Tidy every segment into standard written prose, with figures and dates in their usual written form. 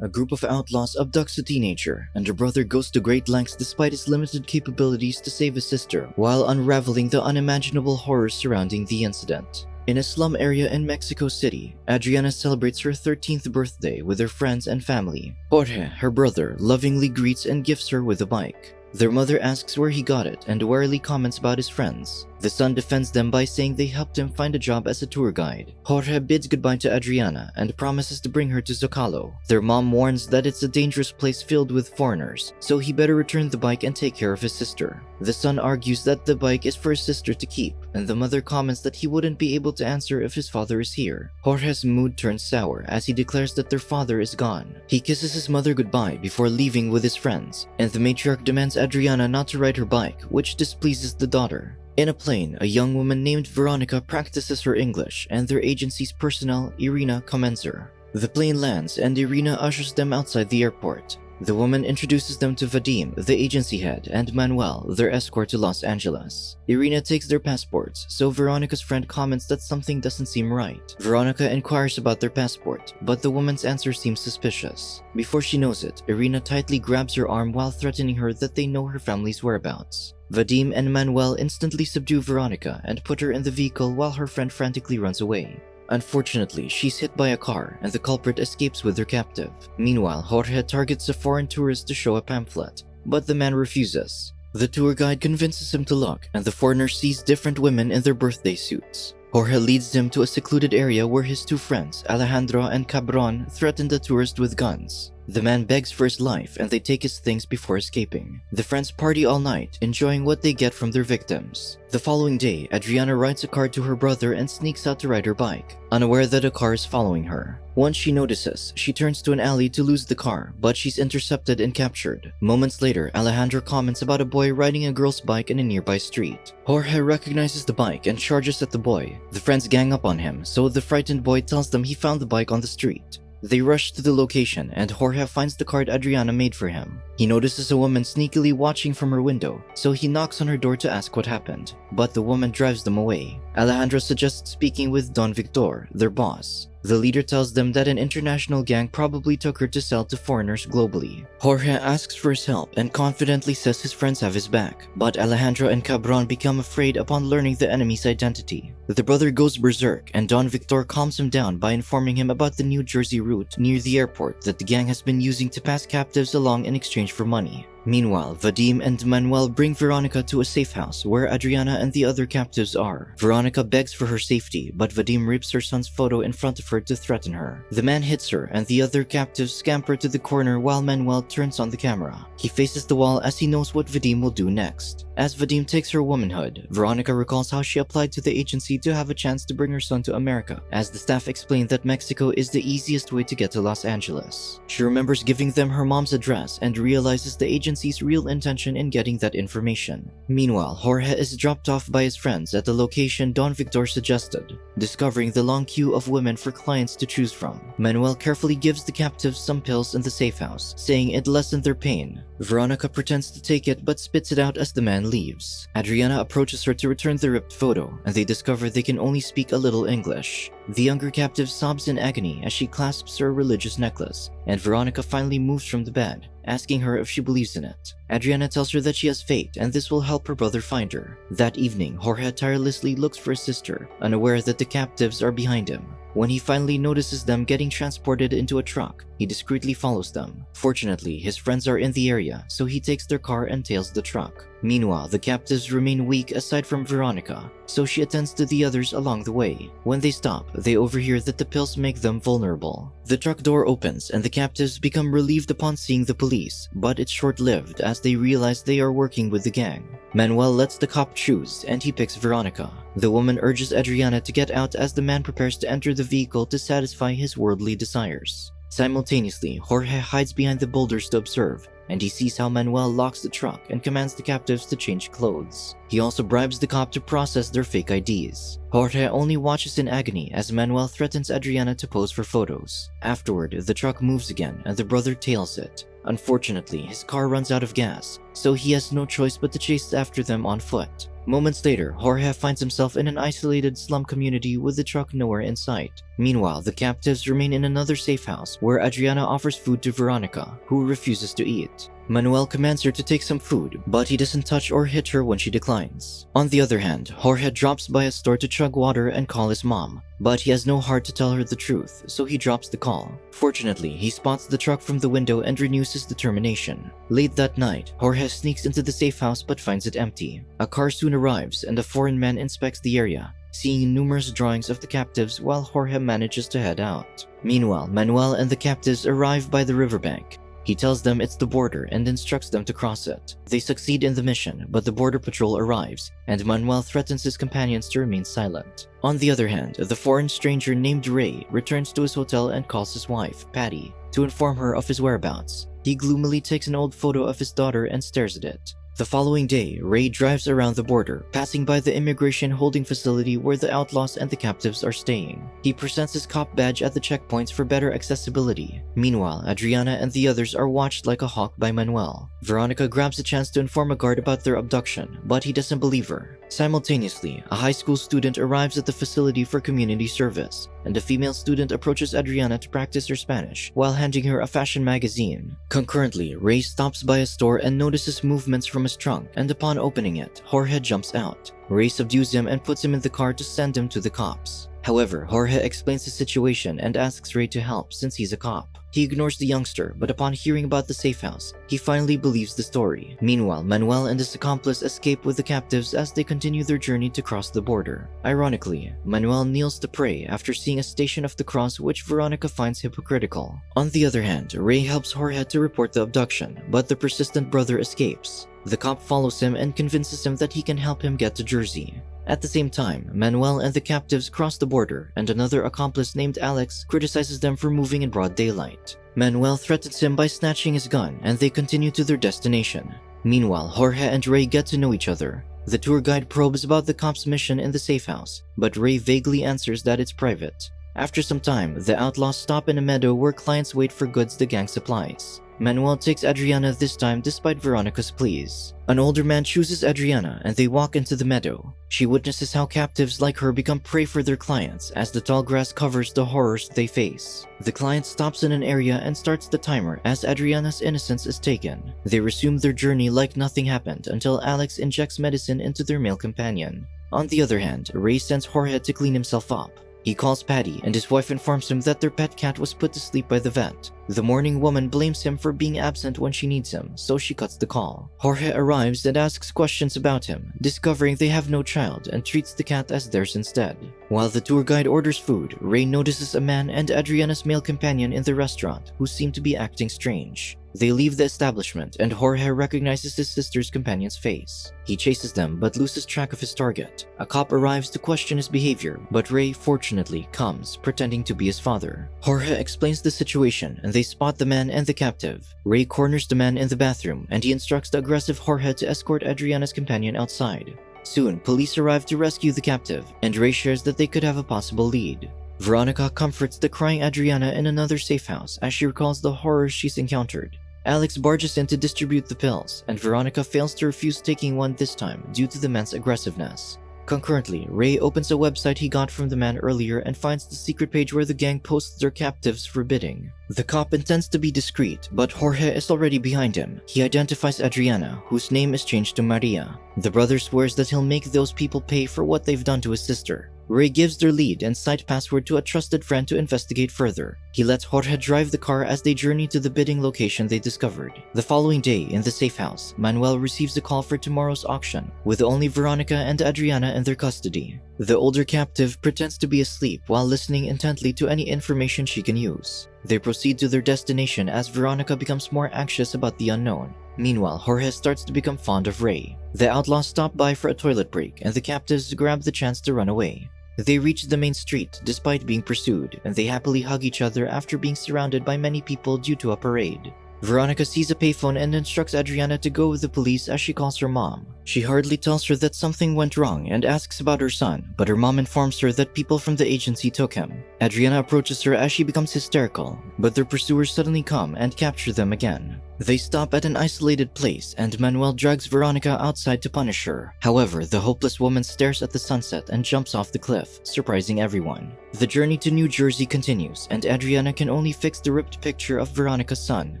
A group of outlaws abducts a teenager, and her brother goes to great lengths despite his limited capabilities to save his sister, while unraveling the unimaginable horrors surrounding the incident. In a slum area in Mexico City, Adriana celebrates her 13th birthday with her friends and family. Jorge, her brother, lovingly greets and gifts her with a bike. Their mother asks where he got it and warily comments about his friends. The son defends them by saying they helped him find a job as a tour guide. Jorge bids goodbye to Adriana and promises to bring her to Zocalo. Their mom warns that it's a dangerous place filled with foreigners, so he better return the bike and take care of his sister. The son argues that the bike is for his sister to keep, and the mother comments that he wouldn't be able to answer if his father is here. Jorge's mood turns sour as he declares that their father is gone. He kisses his mother goodbye before leaving with his friends, and the matriarch demands Adriana not to ride her bike, which displeases the daughter. In a plane, a young woman named Veronica practices her English, and their agency's personnel, Irina, commends her. The plane lands, and Irina ushers them outside the airport. The woman introduces them to Vadim, the agency head, and Manuel, their escort to Los Angeles. Irina takes their passports, so Veronica's friend comments that something doesn't seem right. Veronica inquires about their passport, but the woman's answer seems suspicious. Before she knows it, Irina tightly grabs her arm while threatening her that they know her family's whereabouts. Vadim and Manuel instantly subdue Veronica and put her in the vehicle while her friend frantically runs away. Unfortunately, she's hit by a car and the culprit escapes with her captive. Meanwhile, Jorge targets a foreign tourist to show a pamphlet, but the man refuses. The tour guide convinces him to look, and the foreigner sees different women in their birthday suits. Jorge leads him to a secluded area where his two friends, Alejandro and Cabron, threaten the tourist with guns. The man begs for his life and they take his things before escaping. The friends party all night, enjoying what they get from their victims. The following day, Adriana writes a card to her brother and sneaks out to ride her bike, unaware that a car is following her. Once she notices, she turns to an alley to lose the car, but she's intercepted and captured. Moments later, Alejandro comments about a boy riding a girl's bike in a nearby street. Jorge recognizes the bike and charges at the boy. The friends gang up on him, so the frightened boy tells them he found the bike on the street. They rush to the location, and Jorge finds the card Adriana made for him. He notices a woman sneakily watching from her window, so he knocks on her door to ask what happened, but the woman drives them away. Alejandro suggests speaking with Don Victor, their boss. The leader tells them that an international gang probably took her to sell to foreigners globally. Jorge asks for his help and confidently says his friends have his back, but Alejandro and Cabron become afraid upon learning the enemy's identity. The brother goes berserk, and Don Victor calms him down by informing him about the New Jersey route near the airport that the gang has been using to pass captives along in exchange for money. Meanwhile, Vadim and Manuel bring Veronica to a safe house where Adriana and the other captives are. Veronica begs for her safety, but Vadim rips her son's photo in front of her to threaten her. The man hits her, and the other captives scamper to the corner while Manuel turns on the camera. He faces the wall as he knows what Vadim will do next. As Vadim takes her womanhood, Veronica recalls how she applied to the agency to have a chance to bring her son to America, as the staff explained that Mexico is the easiest way to get to Los Angeles. She remembers giving them her mom's address and realizes the agency's real intention in getting that information. Meanwhile, Jorge is dropped off by his friends at the location Don Victor suggested, discovering the long queue of women for clients to choose from. Manuel carefully gives the captives some pills in the safe house, saying it lessened their pain. Veronica pretends to take it but spits it out as the man leaves. Adriana approaches her to return the ripped photo, and they discover they can only speak a little English. The younger captive sobs in agony as she clasps her religious necklace, and Veronica finally moves from the bed, asking her if she believes in it. Adriana tells her that she has faith and this will help her brother find her. That evening, Jorge tirelessly looks for his sister, unaware that the captives are behind him. When he finally notices them getting transported into a truck, he discreetly follows them. Fortunately, his friends are in the area, so he takes their car and tails the truck. Meanwhile, the captives remain weak aside from Veronica, so she attends to the others along the way. When they stop, they overhear that the pills make them vulnerable. The truck door opens and the captives become relieved upon seeing the police, but it's short-lived as they realize they are working with the gang. Manuel lets the cop choose and he picks Veronica. The woman urges Adriana to get out as the man prepares to enter the vehicle to satisfy his worldly desires. Simultaneously, Jorge hides behind the boulders to observe, and he sees how Manuel locks the truck and commands the captives to change clothes. He also bribes the cop to process their fake IDs. Jorge only watches in agony as Manuel threatens Adriana to pose for photos. Afterward, the truck moves again and the brother tails it. Unfortunately, his car runs out of gas, so he has no choice but to chase after them on foot. Moments later, Jorge finds himself in an isolated slum community with the truck nowhere in sight. Meanwhile, the captives remain in another safe house where Adriana offers food to Veronica, who refuses to eat. Manuel commands her to take some food, but he doesn't touch or hit her when she declines. On the other hand, Jorge drops by a store to chug water and call his mom, but he has no heart to tell her the truth, so he drops the call. Fortunately, he spots the truck from the window and renews his determination. Late that night, Jorge sneaks into the safe house but finds it empty. A car soon arrives and a foreign man inspects the area, seeing numerous drawings of the captives while Jorge manages to head out. Meanwhile, Manuel and the captives arrive by the riverbank. He tells them it's the border and instructs them to cross it. They succeed in the mission, but the border patrol arrives, and Manuel threatens his companions to remain silent. On the other hand, the foreign stranger named Ray returns to his hotel and calls his wife, Patty, to inform her of his whereabouts. He gloomily takes an old photo of his daughter and stares at it. The following day, Ray drives around the border, passing by the immigration holding facility where the outlaws and the captives are staying. He presents his cop badge at the checkpoints for better accessibility. Meanwhile, Adriana and the others are watched like a hawk by Manuel. Veronica grabs a chance to inform a guard about their abduction, but he doesn't believe her. Simultaneously, a high school student arrives at the facility for community service, and a female student approaches Adriana to practice her Spanish while handing her a fashion magazine. Concurrently, Ray stops by a store and notices movements from his trunk, and upon opening it, Jorge jumps out. Ray subdues him and puts him in the car to send him to the cops. However, Jorge explains the situation and asks Ray to help since he's a cop. He ignores the youngster, but upon hearing about the safe house, he finally believes the story. Meanwhile, Manuel and his accomplice escape with the captives as they continue their journey to cross the border. Ironically, Manuel kneels to pray after seeing a Station of the Cross which Veronica finds hypocritical. On the other hand, Ray helps Jorge to report the abduction, but the persistent brother escapes. The cop follows him and convinces him that he can help him get to Jersey. At the same time, Manuel and the captives cross the border, and another accomplice named Alex criticizes them for moving in broad daylight. Manuel threatens him by snatching his gun, and they continue to their destination. Meanwhile, Jorge and Ray get to know each other. The tour guide probes about the cops' mission in the safe house, but Ray vaguely answers that it's private. After some time, the outlaws stop in a meadow where clients wait for goods the gang supplies. Manuel takes Adriana this time despite Veronica's pleas. An older man chooses Adriana and they walk into the meadow. She witnesses how captives like her become prey for their clients as the tall grass covers the horrors they face. The client stops in an area and starts the timer as Adriana's innocence is taken. They resume their journey like nothing happened until Alex injects medicine into their male companion. On the other hand, Ray sends Jorge to clean himself up. He calls Patty and his wife informs him that their pet cat was put to sleep by the vet. The mourning woman blames him for being absent when she needs him, so she cuts the call. Jorge arrives and asks questions about him, discovering they have no child and treats the cat as theirs instead. While the tour guide orders food, Ray notices a man and Adriana's male companion in the restaurant who seem to be acting strange. They leave the establishment and Jorge recognizes his sister's companion's face. He chases them but loses track of his target. A cop arrives to question his behavior, but Ray fortunately comes, pretending to be his father. Jorge explains the situation and they spot the man and the captive. Ray corners the man in the bathroom and he instructs the aggressive Jorge to escort Adriana's companion outside. Soon, police arrive to rescue the captive, and Ray shares that they could have a possible lead. Veronica comforts the crying Adriana in another safe house as she recalls the horrors she's encountered. Alex barges in to distribute the pills, and Veronica fails to refuse taking one this time due to the man's aggressiveness. Concurrently, Ray opens a website he got from the man earlier and finds the secret page where the gang posts their captives for bidding. The cop intends to be discreet, but Jorge is already behind him. He identifies Adriana, whose name is changed to Maria. The brother swears that he'll make those people pay for what they've done to his sister. Ray gives their lead and site password to a trusted friend to investigate further. He lets Jorge drive the car as they journey to the bidding location they discovered. The following day, in the safe house, Manuel receives a call for tomorrow's auction, with only Veronica and Adriana in their custody. The older captive pretends to be asleep while listening intently to any information she can use. They proceed to their destination as Veronica becomes more anxious about the unknown. Meanwhile, Jorge starts to become fond of Ray. The outlaws stop by for a toilet break and the captives grab the chance to run away. They reach the main street despite being pursued, and they happily hug each other after being surrounded by many people due to a parade. Veronica sees a payphone and instructs Adriana to go with the police as she calls her mom. She hurriedly tells her that something went wrong and asks about her son, but her mom informs her that people from the agency took him. Adriana approaches her as she becomes hysterical, but their pursuers suddenly come and capture them again. They stop at an isolated place and Manuel drags Veronica outside to punish her. However, the hopeless woman stares at the sunset and jumps off the cliff, surprising everyone. The journey to New Jersey continues and Adriana can only fix the ripped picture of Veronica's son.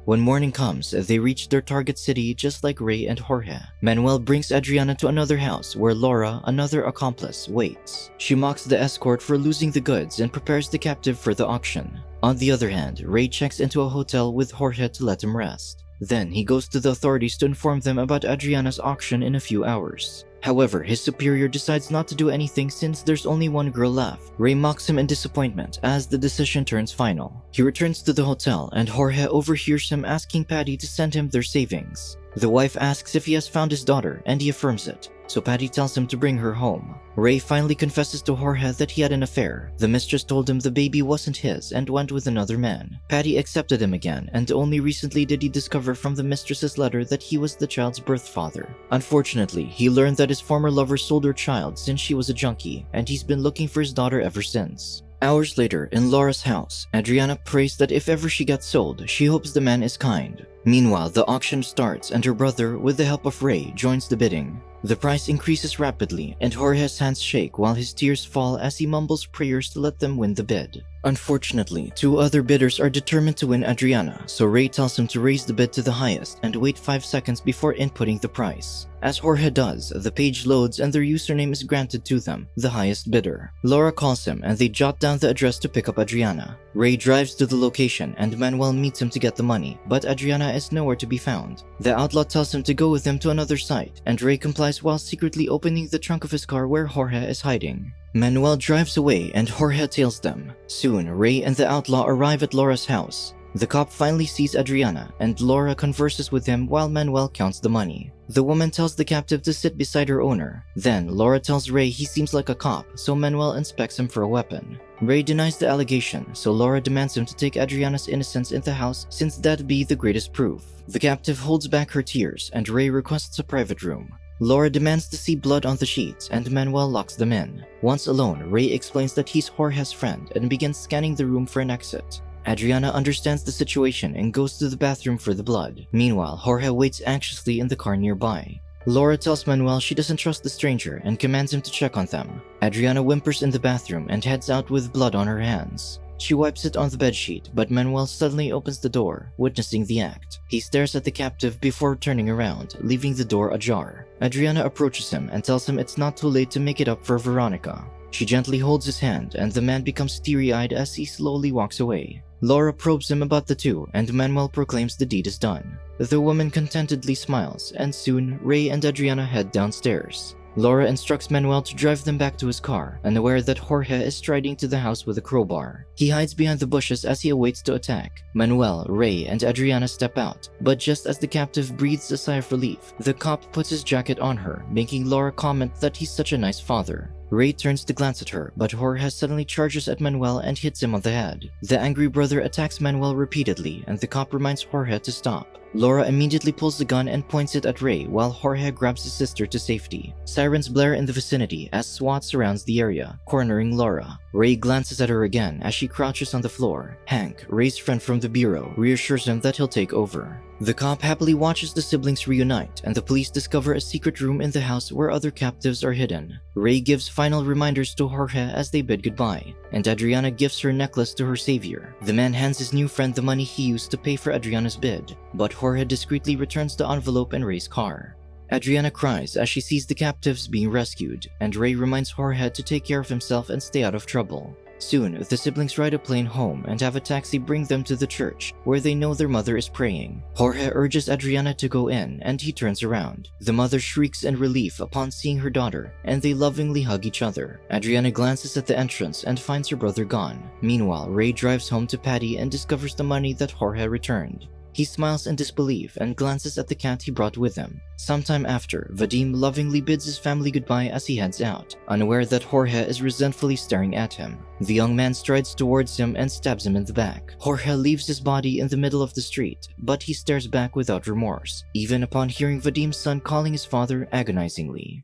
When morning comes, they reach their target city just like Ray and Jorge. Manuel brings Adriana to another house where Laura, another accomplice, waits. She mocks the escort for losing the goods and prepares the captive for the auction. On the other hand, Ray checks into a hotel with Jorge to let him rest. Then he goes to the authorities to inform them about Adriana's auction in a few hours. However, his superior decides not to do anything since there's only one girl left. Ray mocks him in disappointment as the decision turns final. He returns to the hotel and Jorge overhears him asking Patty to send him their savings. The wife asks if he has found his daughter and he affirms it, so Patty tells him to bring her home. Ray finally confesses to Jorge that he had an affair. The mistress told him the baby wasn't his and went with another man. Patty accepted him again, and only recently did he discover from the mistress's letter that he was the child's birth father. Unfortunately, he learned that his former lover sold her child since she was a junkie, and he's been looking for his daughter ever since. Hours later, in Laura's house, Adriana prays that if ever she gets sold, she hopes the man is kind. Meanwhile, the auction starts and her brother, with the help of Ray, joins the bidding. The price increases rapidly and Jorge's hands shake while his tears fall as he mumbles prayers to let them win the bid. Unfortunately, two other bidders are determined to win Adriana, so Ray tells him to raise the bid to the highest and wait 5 seconds before inputting the price. As Jorge does, the page loads and their username is granted to them, the highest bidder. Laura calls him and they jot down the address to pick up Adriana. Ray drives to the location and Manuel meets him to get the money, but Adriana is nowhere to be found. The outlaw tells him to go with him to another site, and Ray complies while secretly opening the trunk of his car where Jorge is hiding. Manuel drives away and Jorge tails them. Soon, Ray and the outlaw arrive at Laura's house. The cop finally sees Adriana, and Laura converses with him while Manuel counts the money. The woman tells the captive to sit beside her owner. Then, Laura tells Ray he seems like a cop, so Manuel inspects him for a weapon. Ray denies the allegation, so Laura demands him to take Adriana's innocence in the house since that'd be the greatest proof. The captive holds back her tears, and Ray requests a private room. Laura demands to see blood on the sheets, and Manuel locks them in. Once alone, Ray explains that he's Jorge's friend and begins scanning the room for an exit. Adriana understands the situation and goes to the bathroom for the blood. Meanwhile, Jorge waits anxiously in the car nearby. Laura tells Manuel she doesn't trust the stranger and commands him to check on them. Adriana whimpers in the bathroom and heads out with blood on her hands. She wipes it on the bedsheet, but Manuel suddenly opens the door, witnessing the act. He stares at the captive before turning around, leaving the door ajar. Adriana approaches him and tells him it's not too late to make it up for Veronica. She gently holds his hand and the man becomes teary-eyed as he slowly walks away. Laura probes him about the two and Manuel proclaims the deed is done. The woman contentedly smiles and soon Ray and Adriana head downstairs. Laura instructs Manuel to drive them back to his car, unaware that Jorge is striding to the house with a crowbar. He hides behind the bushes as he awaits to attack. Manuel, Ray, and Adriana step out, but just as the captive breathes a sigh of relief, the cop puts his jacket on her, making Laura comment that he's such a nice father. Ray turns to glance at her, but Jorge suddenly charges at Manuel and hits him on the head. The angry brother attacks Manuel repeatedly, and the cop reminds Jorge to stop. Laura immediately pulls the gun and points it at Ray while Jorge grabs his sister to safety. Sirens blare in the vicinity as SWAT surrounds the area, cornering Laura. Ray glances at her again as she crouches on the floor. Hank, Ray's friend from the bureau, reassures him that he'll take over. The cop happily watches the siblings reunite, and the police discover a secret room in the house where other captives are hidden. Ray gives final reminders to Jorge as they bid goodbye, and Adriana gives her necklace to her savior. The man hands his new friend the money he used to pay for Adriana's bid, but Jorge discreetly returns the envelope in Ray's car. Adriana cries as she sees the captives being rescued, and Ray reminds Jorge to take care of himself and stay out of trouble. Soon, the siblings ride a plane home and have a taxi bring them to the church, where they know their mother is praying. Jorge urges Adriana to go in, and he turns around. The mother shrieks in relief upon seeing her daughter, and they lovingly hug each other. Adriana glances at the entrance and finds her brother gone. Meanwhile, Ray drives home to Patty and discovers the money that Jorge returned. He smiles in disbelief and glances at the cat he brought with him. Sometime after, Vadim lovingly bids his family goodbye as he heads out, unaware that Jorge is resentfully staring at him. The young man strides towards him and stabs him in the back. Jorge leaves his body in the middle of the street, but he stares back without remorse, even upon hearing Vadim's son calling his father agonizingly.